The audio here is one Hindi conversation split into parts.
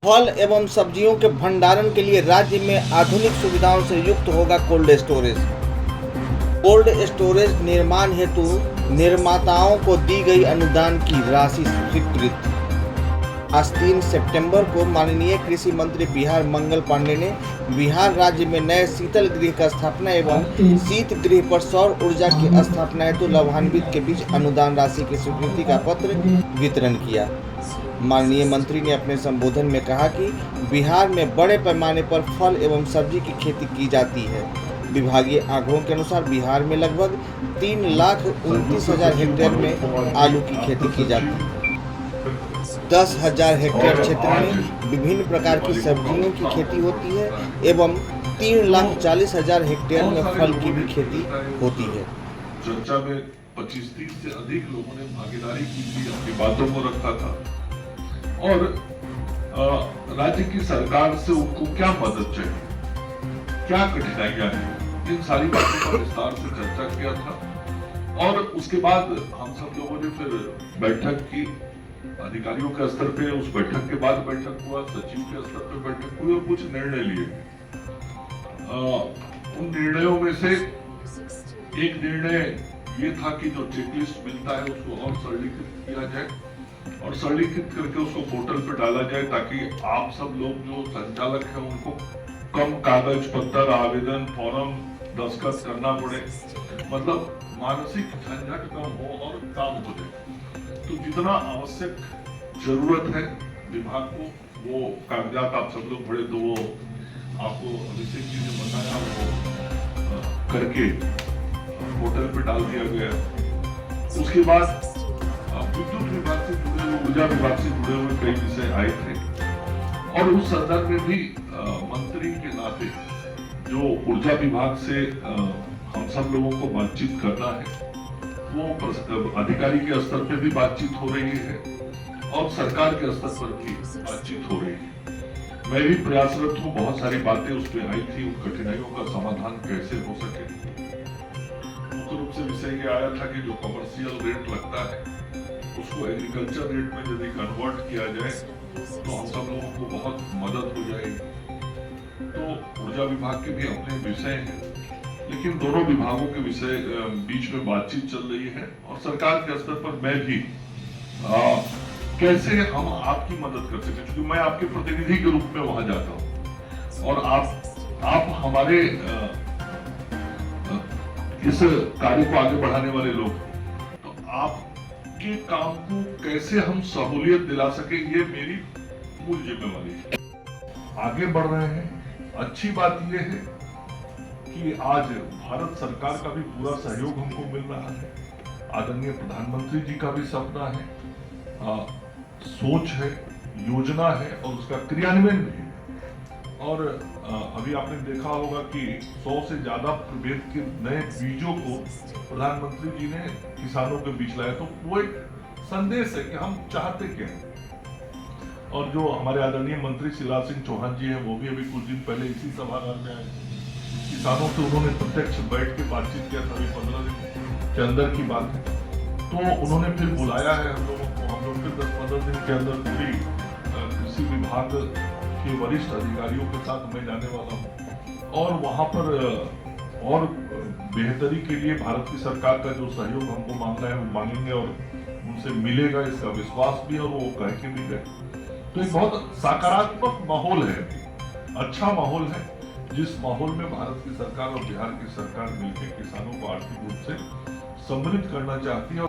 फल एवं सब्जियों के भंडारण के लिए राज्य में आधुनिक सुविधाओं से युक्त होगा कोल्ड स्टोरेज। कोल्ड स्टोरेज निर्माण हेतु निर्माताओं को दी गई अनुदान की राशि स्वीकृत। आज 3 सितंबर को माननीय कृषि मंत्री बिहार मंगल पांडे ने बिहार राज्य में नए शीतल गृह का स्थापना एवं शीत गृह पर सौर ऊर्जा की स्थापना हेतु लाभान्वित के बीच अनुदान राशि की स्वीकृति का पत्र वितरण किया। माननीय मंत्री ने अपने संबोधन में कहा कि बिहार में बड़े पैमाने पर फल एवं सब्जी की खेती की जाती है। विभागीय आंकड़ों के अनुसार बिहार में लगभग 3,29,000 हेक्टेयर में आलू की खेती की जाती है। 10,000 हेक्टेयर क्षेत्र में विभिन्न प्रकार की सब्जियों की खेती होती है एवं 3,40,000 हेक्टेयर में फल की भी खेती होती है। चर्चा में 25-30 से अधिक लोगों ने भागीदारी की थी, अपनी बातों को रखा था और राज्य की सरकार से उनको क्या मदद चाहिए, क्या कठिनाइयां हैं, इन सारी बातों पर विस्तार से चर्चा किया था। और उसके बाद हम सब लोगों ने फिर बैठक की, अधिकारियों के स्तर पे उस बैठक के बाद बैठक हुआ, सचिव के स्तर पे बैठक हुई और कुछ निर्णय लिए। उन निर्णयों में से एक निर्णय ये था कि जो चेकलिस्ट मिलता है उसको और सरलीकृत किया जाए और सरलीकृत करके उसको पोर्टल पे डाला जाए ताकि आप सब लोग जो संचालक हैं उनको कम कागज पत्र, आवेदन, फॉर्म, दस्तखत करना पड़े, मतलब मानसिक झंझट कम हो और काम हो जाए। तो जितना आवश्यक जरूरत है विभाग को वो कागजात आप सब लोग भरे, तो वो आपको अभिषेक जी ने बताया वो करके पोर्टल पे डाल दिया गया। उसके बाद विद्युत विभाग से जुड़े हुए, ऊर्जा विभाग से जुड़े हुए कई विषय आए थे और उस संदर्भ में भी मंत्री के नाते जो ऊर्जा विभाग से हम सब लोगों को बातचीत करना है वो अधिकारी के स्तर पे भी बातचीत हो रही है और सरकार के स्तर पर भी बातचीत हो रही है। मैं भी प्रयासरत हूँ, बहुत सारी बातें उसमें आई थी, उन कठिनाइयों का समाधान कैसे हो सके। मुख्य रूप से विषय ये आया था कि जो कमर्शियल रेट लगता है उसको एग्रीकल्चर रेट में यदि कन्वर्ट किया जाए तो हम सब लोगों को बहुत मदद हो जाएगी। तो ऊर्जा विभाग के भी अपने विषय हैं, लेकिन दोनों विभागों के विषय बीच में बातचीत चल रही है और सरकार के स्तर पर मैं भी कैसे हम आपकी मदद कर सके, क्योंकि मैं आपके प्रतिनिधि के रूप में वहां जाता हूं और आप हमारे इस कार्य को आगे बढ़ाने वाले लोग, तो आपके काम को कैसे हम सहूलियत दिला सके ये मेरी मूल जिम्मेवारी है। आगे बढ़ रहे हैं। अच्छी बात यह है कि आज भारत सरकार का भी पूरा सहयोग हमको मिल रहा है। आदरणीय प्रधानमंत्री जी का भी सपना है, सोच है, योजना है और उसका क्रियान्वयन भी है। और अभी आपने देखा होगा कि 100 से ज्यादा प्रभेद के नए बीजों को प्रधानमंत्री जी ने किसानों के बीच लाया, तो वो एक संदेश है कि हम चाहते क्या हैं। और जो हमारे आदरणीय मंत्री शिवराज सिंह चौहान जी हैं वो भी अभी कुछ दिन पहले इसी सभागार में आए। किसानों से उन्होंने प्रत्यक्ष बैठ के बातचीत किया था, अभी 15 दिन के अंदर की बात है। तो उन्होंने फिर बुलाया है हम लोगों को, हम लोग फिर 10-15 दिन के अंदर पूरी कृषि विभाग के वरिष्ठ अधिकारियों के साथ मैं जाने वाला हूँ और वहाँ पर और बेहतरी के लिए भारत की सरकार का जो सहयोग हमको मांगना है वो मांगेंगे और उनसे मिलेगा, इसका विश्वास भी और वो कह के भी गए। तो एक बहुत सकारात्मक माहौल है, अच्छा माहौल है, जिस माहौल में भारत की सरकार और बिहार की सरकार मिलकर किसानों को आर्थिक रूप से समृद्ध करना चाहती है।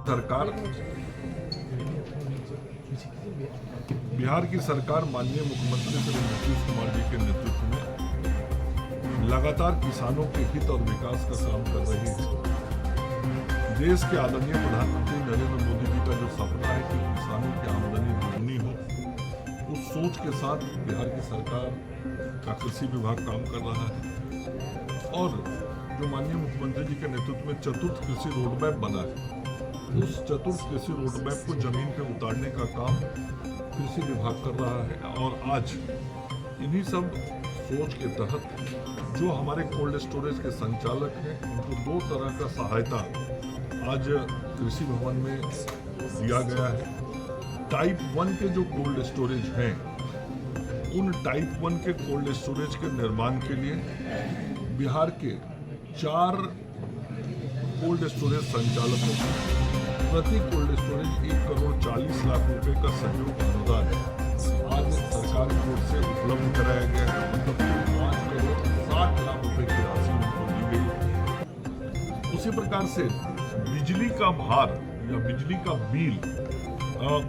सरकार, बिहार की सरकार माननीय मुख्यमंत्री श्री नीतीश कुमार जी के नेतृत्व में लगातार किसानों के हित और विकास का काम कर रही है। देश के आदरणीय प्रधानमंत्री नरेंद्र मोदी जी का जो सपना है कि किसानों की आमदनी दुगनी हो, उस सोच के साथ बिहार की सरकार का कृषि विभाग काम कर रहा है और जो माननीय मुख्यमंत्री जी के नेतृत्व में चतुर्थ कृषि रोडमैप बना है, उस चतुर्थ कृषि रोडमैप को जमीन पर उतारने का काम कृषि विभाग कर रहा है। और आज इन्हीं सब सोच के तहत जो हमारे कोल्ड स्टोरेज के संचालक हैं उनको 2 तरह का सहायता आज कृषि भवन में दिया गया है। टाइप 1 के जो कोल्ड स्टोरेज हैं उन टाइप 1 के कोल्ड स्टोरेज के निर्माण के लिए बिहार के 4 कोल्ड स्टोरेज संचालकों को प्रति कोल्ड स्टोरेज 1,40,00,000 रुपए का सहयोग अनुदान आज सरकार की ओर से उपलब्ध कराया गया है। मतलब 5,60,00,000 रुपए की राशि उनको दी गई। उसी प्रकार से बिजली का भार या बिजली का बिल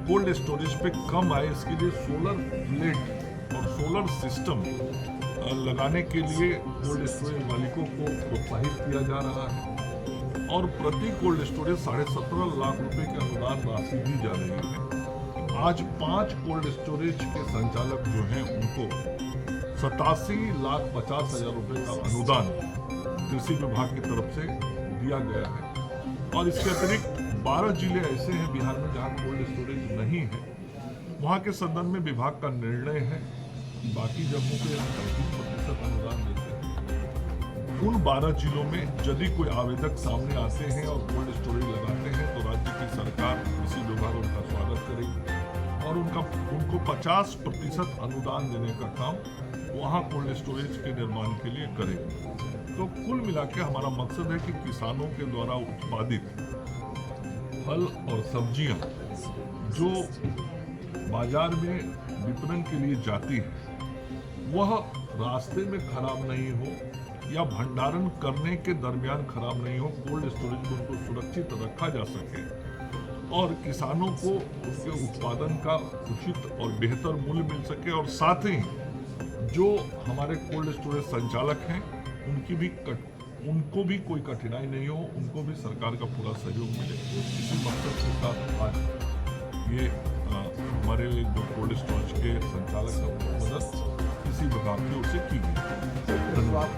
कोल्ड स्टोरेज पे कम आए इसके लिए सोलर प्लेट और सोलर सिस्टम लगाने के लिए कोल्ड स्टोरेज मालिकों को प्रोत्साहित किया जा रहा है और प्रति कोल्ड स्टोरेज 17.5 रुपए के अनुदान राशि दी जा रही है। आज 5 कोल्ड स्टोरेज के संचालक जो हैं उनको 87,50,000 रुपए का अनुदान कृषि विभाग की तरफ से दिया गया है। और इसके अतिरिक्त 12 जिले ऐसे हैं बिहार में जहां कोल्ड स्टोरेज नहीं है, वहां के संदर्भ में विभाग का निर्णय है कि बाकी जगहों पे 35% अनुदान देते हैं। उन 12 जिलों में यदि कोई आवेदक सामने आते हैं और कोल्ड स्टोरेज लगाते हैं तो राज्य की सरकार कृषि विभाग उनका स्वागत करेगी और उनको 50% अनुदान देने का काम वहाँ कोल्ड स्टोरेज के निर्माण के लिए करेगी। तो कुल मिला के हमारा मकसद है कि किसानों के द्वारा उत्पादित फल और सब्जियां जो बाजार में विपणन के लिए जाती है वह रास्ते में खराब नहीं हो या भंडारण करने के दरमियान खराब नहीं हो, कोल्ड स्टोरेज में उनको सुरक्षित रखा जा सके और किसानों को उनके उत्पादन का उचित और बेहतर मूल्य मिल सके और साथ ही जो हमारे कोल्ड स्टोरेज संचालक हैं उनको भी कोई कठिनाई नहीं हो, उनको भी सरकार का पूरा सहयोग मिले। इसी मकसद के साथ आज ये हमारे जो कोल्ड स्टोरेज के संचालक हैं उनको मदद किसी विभाग की ओर से की गई। धन्यवाद।